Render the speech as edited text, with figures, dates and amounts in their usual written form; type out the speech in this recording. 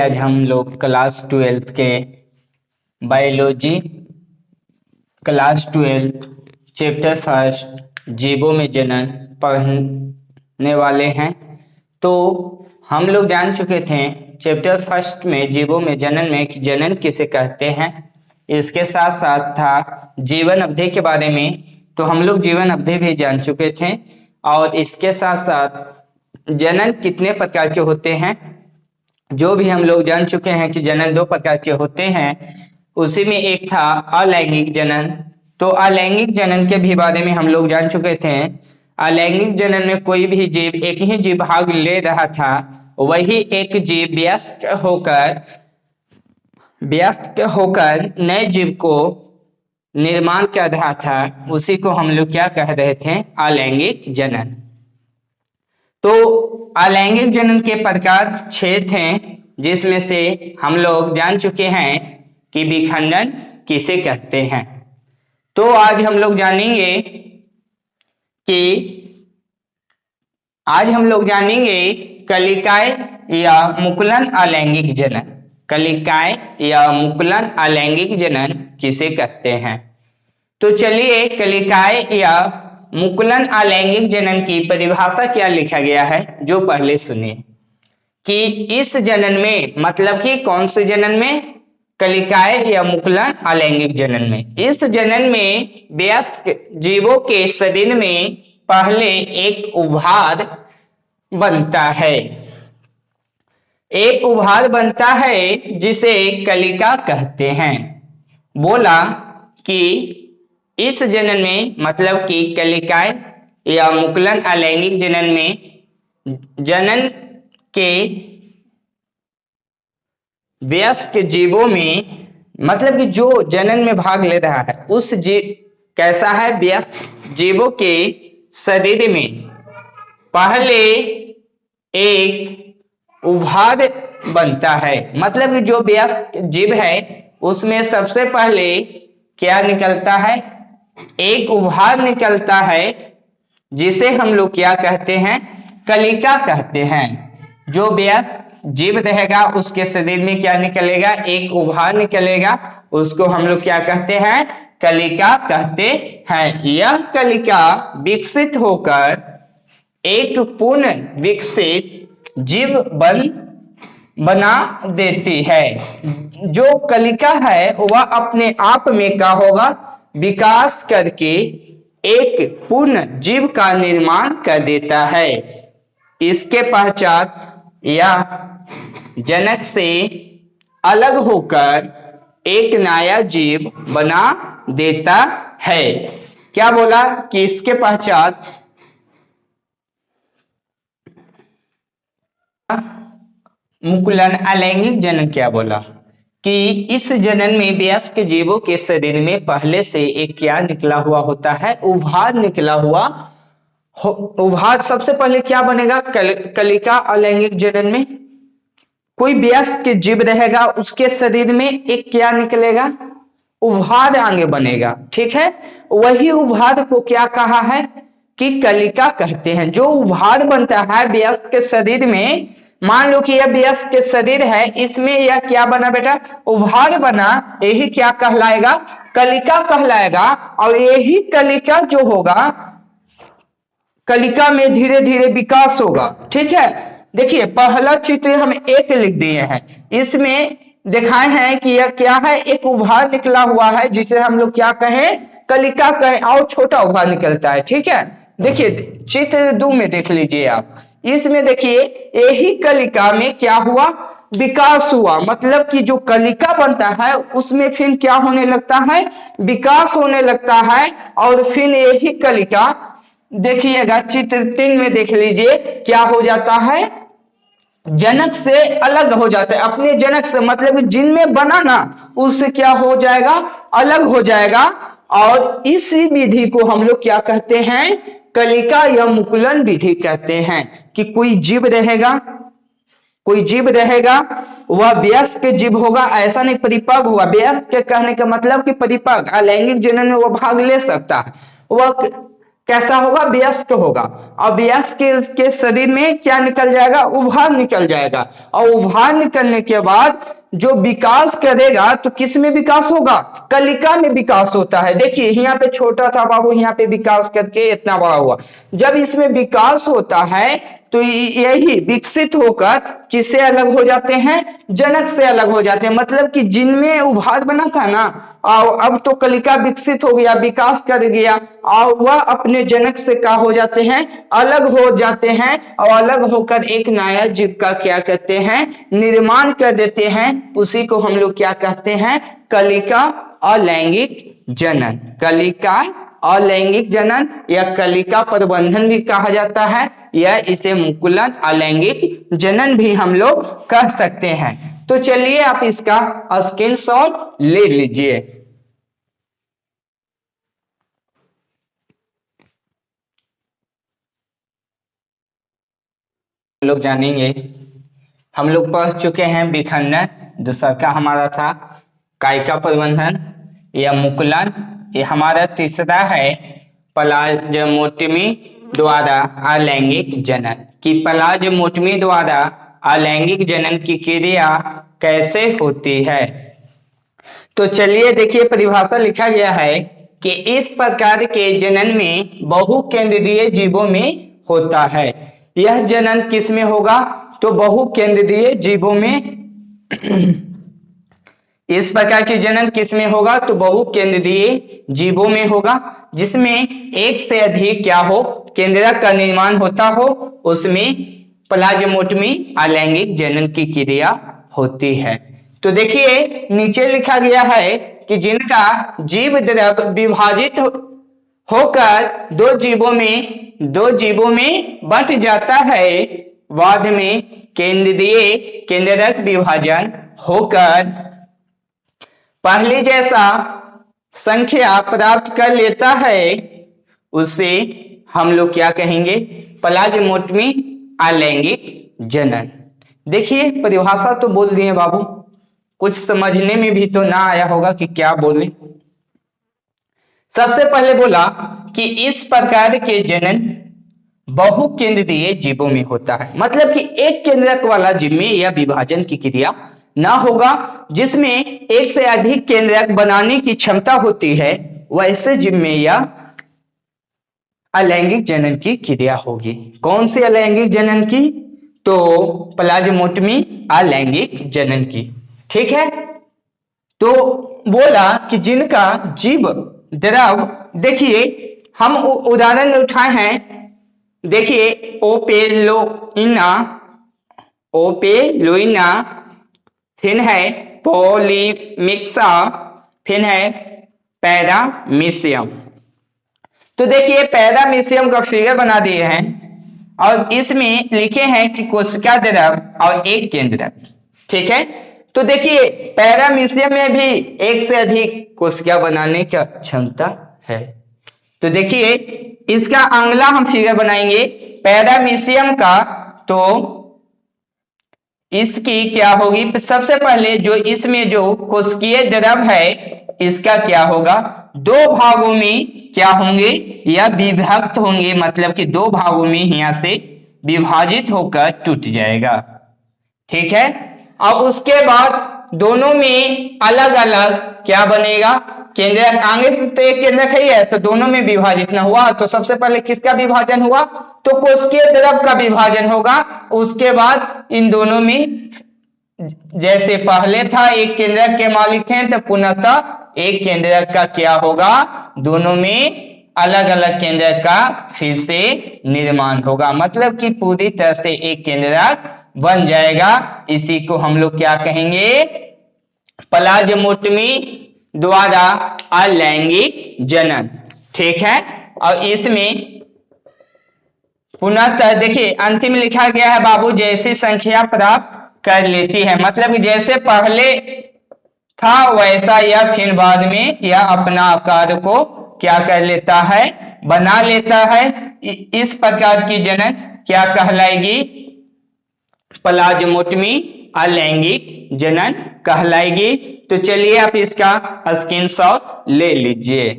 आज हम लोग क्लास 12 के बायोलॉजी क्लास 12 चैप्टर फर्स्ट जीवों में जनन पढ़ने वाले हैं। तो हम लोग जान चुके थे चैप्टर फर्स्ट में जीवों में जनन में कि जनन किसे कहते हैं। इसके साथ साथ था जीवन अवधि के बारे में, तो हम लोग जीवन अवधि भी जान चुके थे। और इसके साथ साथ जनन कितने प्रकार के होते हैं जो भी हम लोग जान चुके हैं कि जनन 2 प्रकार के होते हैं। उसी में एक था अलैंगिक जनन। तो अलैंगिक जनन के भी बारे में हम लोग जान चुके थे। अलैंगिक जनन में कोई भी जीव एक ही जीव भाग ले रहा था, वही एक जीव व्यस्त होकर नए जीव को निर्माण कर रहा था, उसी को हम लोग क्या कह रहे थे, अलैंगिक जनन। तो अलैंगिक जनन के प्रकार 6 थे, जिसमें से हम लोग जान चुके हैं कि विखंडन किसे कहते हैं। तो आज हम लोग जानेंगे कलिकाय या मुकुलन अलैंगिक जनन। कलिकाय या मुकुलन अलैंगिक जनन किसे कहते हैं। तो चलिए कलिकाय या मुकुलन अलैंगिक जनन की परिभाषा क्या लिखा गया है जो पहले सुनिए। कि इस जनन में, मतलब कि कौन से जनन में, कलिकाय या मुकुलन अलैंगिक जनन में। इस जनन में वयस्क जीवों के शरीर में पहले एक उभार बनता है जिसे कलिका कहते हैं। बोला कि इस जनन में, मतलब कि कलिकाय या मुकुलन अलैंगिक जनन में जनन के वयस्क जीवों में, मतलब कि जो जनन में भाग ले रहा है उस जीव कैसा है, वयस्क जीवों के शरीर में पहले एक उभार बनता है। मतलब कि जो वयस्क जीव है उसमें सबसे पहले क्या निकलता है, एक उभार निकलता है जिसे हम लोग क्या कहते हैं, कलिका कहते हैं। जो वयस्क जीव रहेगा उसके शरीर में क्या निकलेगा, एक उभार निकलेगा, उसको हम लोग क्या कहते हैं, कलिका कहते हैं। यह कलिका विकसित होकर एक पूर्ण विकसित जीव बना देती है। जो कलिका है वह अपने आप में क्या होगा, विकास करके एक पूर्ण जीव का निर्माण कर देता है। इसके पश्चात यह जनक से अलग होकर एक नया जीव बना देता है। क्या बोला कि इसके पश्चात मुकुलन अलैंगिक जनन क्या बोला कि इस जनन में वयस्क जीवों के शरीर में पहले से एक क्या निकला हुआ होता है, उभार निकला हुआ। उभार सबसे पहले क्या बनेगा, कलिका अलैंगिक जनन में कोई वयस्क जीव रहेगा उसके शरीर में एक क्या निकलेगा, उभार आगे बनेगा। ठीक है, वही उभार को क्या कहा है कि कलिका कहते हैं। जो उभार बनता है वयस्क के शरीर में, मान लो कि यह वयस्क के शरीर है, इसमें यह क्या बना बेटा, उभार बना, यही क्या कहलाएगा, कलिका कहलाएगा। और यही कलिका जो होगा, कलिका में धीरे धीरे विकास होगा। ठीक है, देखिए पहला चित्र हम एक लिख दिए हैं, इसमें दिखाए हैं कि यह क्या है, एक उभार निकला हुआ है जिसे हम लोग क्या कहें, कलिका कहें, और छोटा उभार निकलता है। ठीक है, देखिए चित्र 2 में देख लीजिए आप। इसमें देखिए यही कलिका में क्या हुआ, विकास हुआ। मतलब कि जो कलिका बनता है उसमें फिर क्या होने लगता है, विकास होने लगता है। और फिर यही कलिका देखिएगा चित्र 3 में देख लीजिए, क्या हो जाता है, जनक से अलग हो जाता है। अपने जनक से, मतलब जिनमें बना ना, उससे क्या हो जाएगा, अलग हो जाएगा। और इसी विधि को हम लोग क्या कहते हैं, कलिका या मुकुलन विधि कहते हैं। कि कोई जीव रहेगा वह वयस्क जीव होगा, ऐसा नहीं परिपक्व होगा। वयस्क के कहने का मतलब कि परिपक्व, अलैंगिक जनन में वह भाग ले सकता है। वह कैसा होगा, व्यस्क होगा। और व्यस्क के शरीर में क्या निकल जाएगा, उभार निकल जाएगा। और उभार निकलने के बाद जो विकास करेगा तो किस में विकास होगा, कलिका में विकास होता है। देखिए यहाँ पे छोटा था बाबू, यहाँ पे विकास करके इतना बड़ा हुआ। जब इसमें विकास होता है तो यही विकसित होकर किससे अलग हो जाते हैं, जनक से अलग हो जाते हैं। मतलब कि जिनमें उभार बना था ना, और अब तो कलिका विकसित हो गया, विकास कर गया, और वह अपने जनक से क्या हो जाते हैं, अलग हो जाते हैं। और अलग होकर एक नया जीव का क्या कहते हैं, निर्माण कर देते हैं। उसी को हम लोग क्या कहते हैं, कलिका अलैंगिक जनन। कलिका अलैंगिक जनन या कलिका प्रबंधन भी कहा जाता है, या इसे मुकुलन अलैंगिक जनन भी हम लोग कह सकते हैं। तो चलिए आप इसका स्क्रीनशॉट ले लीजिए। हम लोग जानेंगे, हम लोग पढ़ चुके हैं विखंडन, दूसरा का हमारा था कायिका प्रबंधन या मुकुलन। ये हमारा तीसरा है प्लाज्मोटमी द्वारा अलैंगिक जनन, कि प्लाज्मोटमी द्वारा अलैंगिक जनन की क्रिया कैसे होती है। तो चलिए देखिए, परिभाषा लिखा गया है कि इस प्रकार के जनन में बहुकेंद्रीय जीवों में होता है। यह जनन किस में होगा, तो बहुकेंद्रीय जीवों में इस प्रकार के जनन किस में होगा, तो बहुकेंद्रीय जीवों में होगा, जिसमें एक से अधिक क्या हो, केंद्रक का निर्माण होता हो, उसमें प्लाज्मोटमी अलैंगिक जनन की क्रिया होती है। तो देखिए नीचे लिखा गया है कि जिनका जीव द्रव विभाजित होकर दो जीवों में बंट जाता है, बाद में केंद्रीय केंद्रक विभाजन होकर पहले जैसा संख्या प्राप्त कर लेता है, उसे हम लोग क्या कहेंगे, प्लाज्मोटमी अलैंगिक जनन। देखिए परिभाषा तो बोल दिए बाबू, कुछ समझने में भी तो ना आया होगा कि क्या बोले। सबसे पहले बोला कि इस प्रकार के जनन बहुकेंद्रीय जीवों में होता है, मतलब कि एक केंद्रक वाला जीव में यह विभाजन की क्रिया ना होगा। जिसमें एक से अधिक केंद्रक बनाने की क्षमता होती है, वैसे जीव में यह अलैंगिक जनन की क्रिया होगी। कौन सी अलैंगिक जनन की, तो प्लाज्मोटमी अलैंगिक जनन की। ठीक है, तो बोला कि जिनका जीव द्रव, देखिए हम उदाहरण उठाए हैं, देखिए ओपेलोइना, फिर है पॉलीमिक्सा, फिर है पैरामीशियम। तो देखिए पैरामीशियम का फिगर बना दिए हैं और इसमें लिखे हैं कि कोशिका द्रव और एक केंद्रक। ठीक है, तो देखिए पैरामीशियम में भी एक से अधिक कोशिका बनाने की क्षमता है। तो देखिए इसका अगला हम फिगर बनाएंगे पैरामीशियम का, तो इसकी क्या होगी, सबसे पहले जो इसमें जो कोशिकीय द्रव है इसका क्या होगा, दो भागों में क्या होंगे, या विभक्त होंगे, मतलब कि दो भागों में यहां से विभाजित होकर टूट जाएगा। ठीक है, अब उसके बाद दोनों में अलग अलग क्या बनेगा, केंद्रक। आगे से तो एक केंद्रक है, तो दोनों में विभाजित ना हुआ, तो सबसे पहले किसका विभाजन हुआ, तो कोशिकीय द्रव का विभाजन होगा। उसके बाद इन दोनों में जैसे पहले था एक केंद्रक के मालिक थे, तो पुनः एक केंद्रक का क्या होगा, दोनों में अलग अलग केंद्रक का फिर से निर्माण होगा, मतलब कि पूरी तरह से एक केंद्रक बन जाएगा। इसी को हम लोग क्या कहेंगे, प्लाज्मोटमी द्वारा अलैंगिक जनन। ठीक है, और इसमें पुनः देखिए अंतिम लिखा गया है बाबू, जैसी संख्या प्राप्त कर लेती है, मतलब जैसे पहले था वैसा या फिर बाद में या अपना आकार को क्या कर लेता है, बना लेता है। इस प्रकार की जनन क्या कहलाएगी, प्लाज्मोटमी अलैंगिक जनन कहलाएगी। तो चलिए आप इसका स्क्रीनशॉट ले लीजिए।